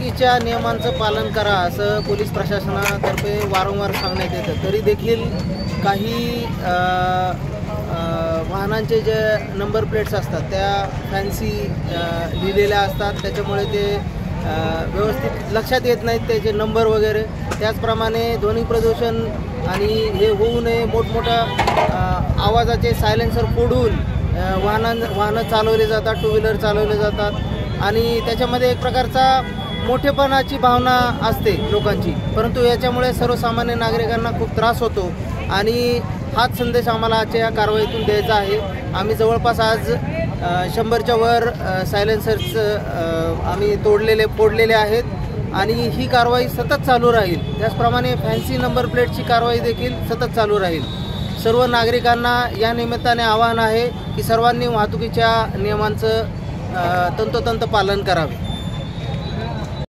वाहतुकीच्या नियमांचं पालन करा असं पोलीस प्रशासनातर्फे वारंवार सांगण्यात येतं, तरी देखील काही वाहनांचे जे नंबर प्लेट्स असतात त्या फॅन्सी लिहिलेल्या असतात, त्याच्यामुळे ते व्यवस्थित लक्षात येत नाहीत त्याचे नंबर वगैरे। त्याचप्रमाणे ध्वनी प्रदूषण आणि हे होऊ नये मोठमोठ्या आवाजाचे सायलेन्सर फोडून वाहनं चालवले जातात, टू व्हीलर चालवले जातात आणि त्याच्यामध्ये एक प्रकारचा मोठेपणाची भावना असते लोकांची, परंतु याच्यामुळे सर्वसामान्य नागरिकांना खूप त्रास होतो आणि हाच संदेश आम्हाला आजच्या या कारवाईतून द्यायचा आहे। आम्ही जवळपास आज 100च्या वर सायलेन्सर्स आम्ही फोडलेले आहेत आणि ही कारवाई सतत चालू राहील। त्याचप्रमाणे फॅन्सी नंबर प्लेटची कारवाई देखील सतत चालू राहील। सर्व नागरिकांना या निमित्ताने आवाहन आहे की सर्वांनी वाहतुकीच्या नियमांचं तंतोतंत पालन करावे।